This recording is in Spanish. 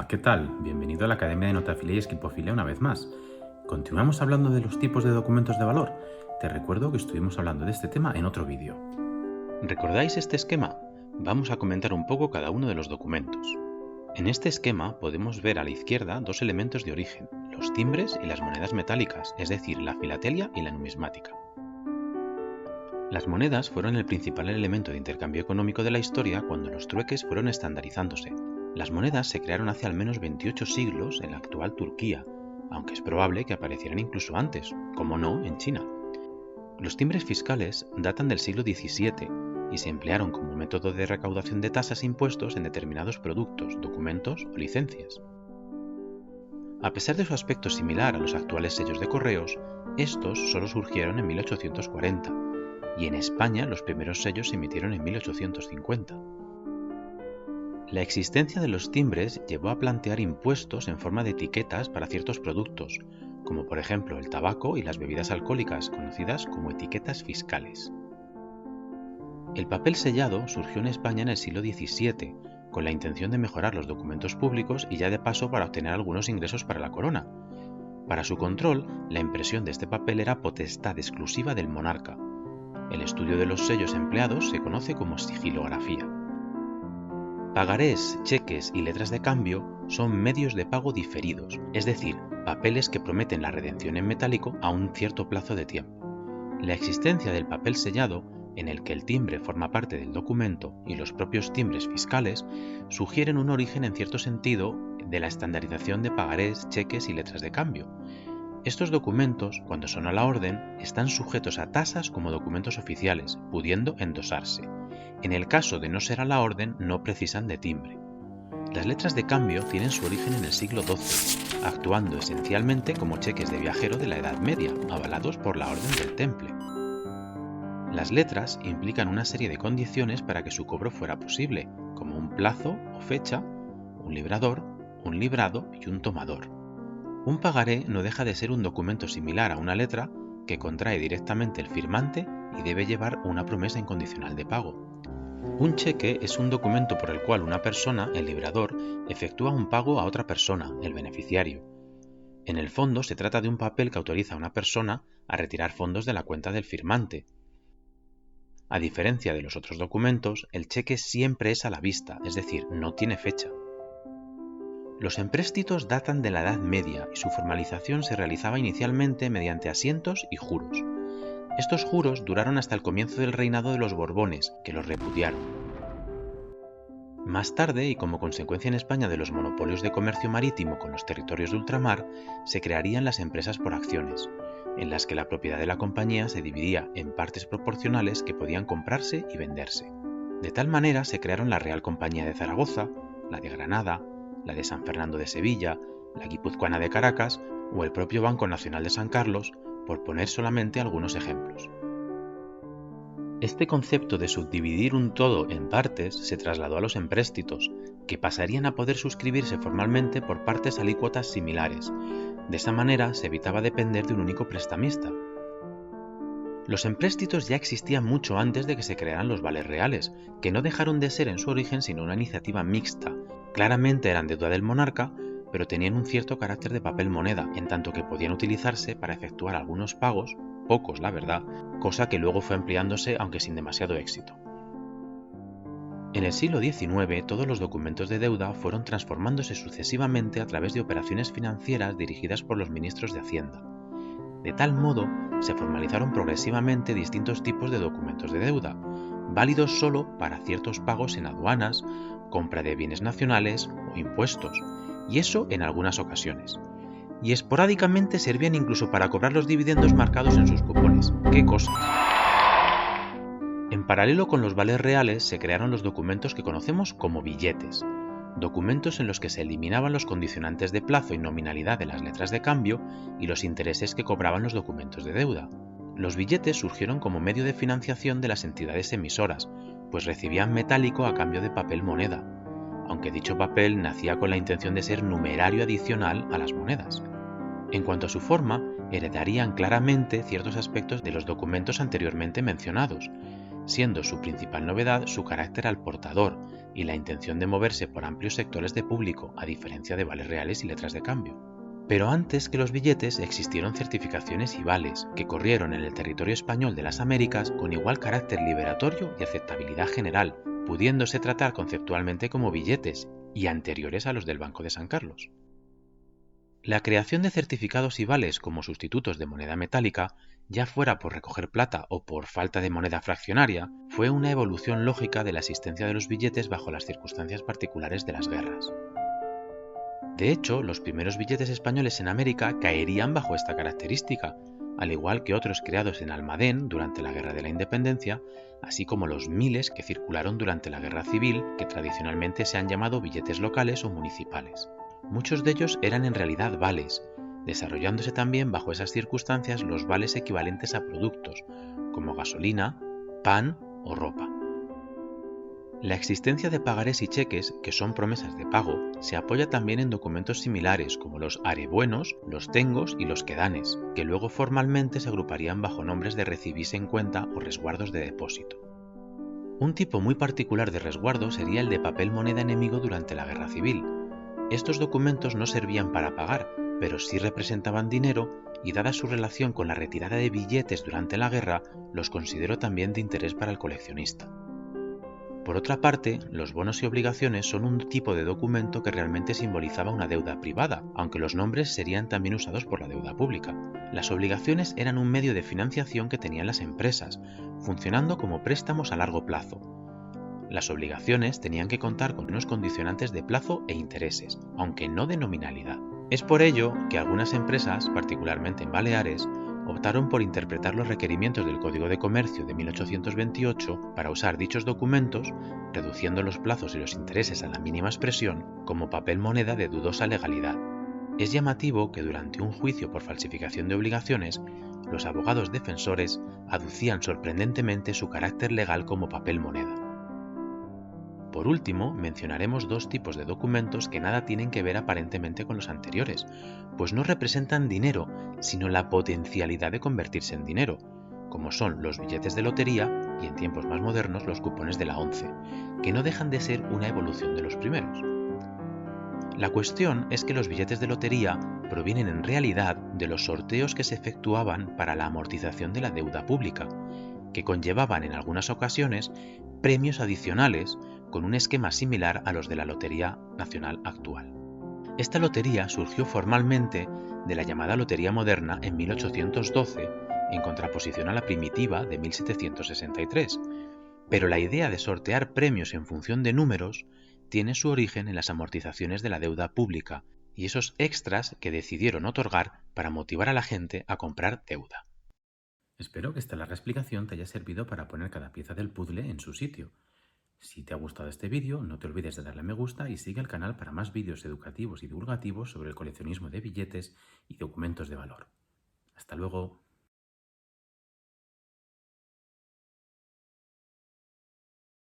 Hola, ¿qué tal? Bienvenido a la Academia de Notafilia y Esquipofilia una vez más. Continuamos hablando de los tipos de documentos de valor. Te recuerdo que estuvimos hablando de este tema en otro vídeo. ¿Recordáis este esquema? Vamos a comentar un poco cada uno de los documentos. En este esquema podemos ver a la izquierda dos elementos de origen, los timbres y las monedas metálicas, es decir, la filatelia y la numismática. Las monedas fueron el principal elemento de intercambio económico de la historia cuando los trueques fueron estandarizándose. Las monedas se crearon hace al menos 28 siglos en la actual Turquía, aunque es probable que aparecieran incluso antes, como no, en China. Los timbres fiscales datan del siglo XVII y se emplearon como método de recaudación de tasas e impuestos en determinados productos, documentos o licencias. A pesar de su aspecto similar a los actuales sellos de correos, estos solo surgieron en 1840 y en España los primeros sellos se emitieron en 1850. La existencia de los timbres llevó a plantear impuestos en forma de etiquetas para ciertos productos, como por ejemplo el tabaco y las bebidas alcohólicas, conocidas como etiquetas fiscales. El papel sellado surgió en España en el siglo XVII, con la intención de mejorar los documentos públicos y ya de paso para obtener algunos ingresos para la corona. Para su control, la impresión de este papel era potestad exclusiva del monarca. El estudio de los sellos empleados se conoce como sigilografía. Pagarés, cheques y letras de cambio son medios de pago diferidos, es decir, papeles que prometen la redención en metálico a un cierto plazo de tiempo. La existencia del papel sellado, en el que el timbre forma parte del documento, y los propios timbres fiscales, sugieren un origen en cierto sentido de la estandarización de pagarés, cheques y letras de cambio. Estos documentos, cuando son a la orden, están sujetos a tasas como documentos oficiales, pudiendo endosarse. En el caso de no ser a la orden, no precisan de timbre. Las letras de cambio tienen su origen en el siglo XII, actuando esencialmente como cheques de viajero de la Edad Media, avalados por la Orden del Temple. Las letras implican una serie de condiciones para que su cobro fuera posible, como un plazo o fecha, un librador, un librado y un tomador. Un pagaré no deja de ser un documento similar a una letra que contrae directamente el firmante y debe llevar una promesa incondicional de pago. Un cheque es un documento por el cual una persona, el librador, efectúa un pago a otra persona, el beneficiario. En el fondo se trata de un papel que autoriza a una persona a retirar fondos de la cuenta del firmante. A diferencia de los otros documentos, el cheque siempre es a la vista, es decir, no tiene fecha. Los empréstitos datan de la Edad Media y su formalización se realizaba inicialmente mediante asientos y juros. Estos juros duraron hasta el comienzo del reinado de los Borbones, que los repudiaron. Más tarde, y como consecuencia en España de los monopolios de comercio marítimo con los territorios de ultramar, se crearían las empresas por acciones, en las que la propiedad de la compañía se dividía en partes proporcionales que podían comprarse y venderse. De tal manera se crearon la Real Compañía de Zaragoza, la de Granada, la de San Fernando de Sevilla, la Guipuzcoana de Caracas o el propio Banco Nacional de San Carlos, por poner solamente algunos ejemplos. Este concepto de subdividir un todo en partes se trasladó a los empréstitos, que pasarían a poder suscribirse formalmente por partes alícuotas similares. De esa manera se evitaba depender de un único prestamista. Los empréstitos ya existían mucho antes de que se crearan los vales reales, que no dejaron de ser en su origen sino una iniciativa mixta. Claramente eran deuda del monarca, pero tenían un cierto carácter de papel moneda, en tanto que podían utilizarse para efectuar algunos pagos, pocos la verdad, cosa que luego fue ampliándose aunque sin demasiado éxito. En el siglo XIX todos los documentos de deuda fueron transformándose sucesivamente a través de operaciones financieras dirigidas por los ministros de Hacienda. De tal modo, se formalizaron progresivamente distintos tipos de documentos de deuda, válidos solo para ciertos pagos en aduanas, compra de bienes nacionales o impuestos, y eso en algunas ocasiones. Y esporádicamente servían incluso para cobrar los dividendos marcados en sus cupones. ¡Qué cosas! En paralelo con los vales reales se crearon los documentos que conocemos como billetes, documentos en los que se eliminaban los condicionantes de plazo y nominalidad de las letras de cambio y los intereses que cobraban los documentos de deuda. Los billetes surgieron como medio de financiación de las entidades emisoras, pues recibían metálico a cambio de papel moneda, aunque dicho papel nacía con la intención de ser numerario adicional a las monedas. En cuanto a su forma, heredarían claramente ciertos aspectos de los documentos anteriormente mencionados, siendo su principal novedad su carácter al portador y la intención de moverse por amplios sectores de público, a diferencia de vales reales y letras de cambio. Pero antes que los billetes existieron certificaciones y vales, que corrieron en el territorio español de las Américas con igual carácter liberatorio y aceptabilidad general, pudiéndose tratar conceptualmente como billetes y anteriores a los del Banco de San Carlos. La creación de certificados y vales como sustitutos de moneda metálica, ya fuera por recoger plata o por falta de moneda fraccionaria, fue una evolución lógica de la existencia de los billetes bajo las circunstancias particulares de las guerras. De hecho, los primeros billetes españoles en América caerían bajo esta característica, al igual que otros creados en Almadén durante la Guerra de la Independencia, así como los miles que circularon durante la Guerra Civil, que tradicionalmente se han llamado billetes locales o municipales. Muchos de ellos eran en realidad vales, desarrollándose también bajo esas circunstancias los vales equivalentes a productos, como gasolina, pan o ropa. La existencia de pagarés y cheques, que son promesas de pago, se apoya también en documentos similares como los arebuenos, los tengos y los quedanes, que luego formalmente se agruparían bajo nombres de recibís en cuenta o resguardos de depósito. Un tipo muy particular de resguardo sería el de papel moneda enemigo durante la Guerra Civil. Estos documentos no servían para pagar, pero sí representaban dinero y dada su relación con la retirada de billetes durante la guerra, los considero también de interés para el coleccionista. Por otra parte, los bonos y obligaciones son un tipo de documento que realmente simbolizaba una deuda privada, aunque los nombres serían también usados por la deuda pública. Las obligaciones eran un medio de financiación que tenían las empresas, funcionando como préstamos a largo plazo. Las obligaciones tenían que contar con unos condicionantes de plazo e intereses, aunque no de nominalidad. Es por ello que algunas empresas, particularmente en Baleares, optaron por interpretar los requerimientos del Código de Comercio de 1828 para usar dichos documentos, reduciendo los plazos y los intereses a la mínima expresión, como papel moneda de dudosa legalidad. Es llamativo que durante un juicio por falsificación de obligaciones, los abogados defensores aducían sorprendentemente su carácter legal como papel moneda. Por último, mencionaremos dos tipos de documentos que nada tienen que ver aparentemente con los anteriores, pues no representan dinero, sino la potencialidad de convertirse en dinero, como son los billetes de lotería y en tiempos más modernos los cupones de la ONCE, que no dejan de ser una evolución de los primeros. La cuestión es que los billetes de lotería provienen en realidad de los sorteos que se efectuaban para la amortización de la deuda pública, que conllevaban en algunas ocasiones premios adicionales con un esquema similar a los de la Lotería Nacional actual. Esta lotería surgió formalmente de la llamada Lotería Moderna en 1812, en contraposición a la primitiva de 1763, pero la idea de sortear premios en función de números tiene su origen en las amortizaciones de la deuda pública y esos extras que decidieron otorgar para motivar a la gente a comprar deuda. Espero que esta larga explicación te haya servido para poner cada pieza del puzzle en su sitio. Si te ha gustado este vídeo, no te olvides de darle a me gusta y sigue el canal para más vídeos educativos y divulgativos sobre el coleccionismo de billetes y documentos de valor. Hasta luego.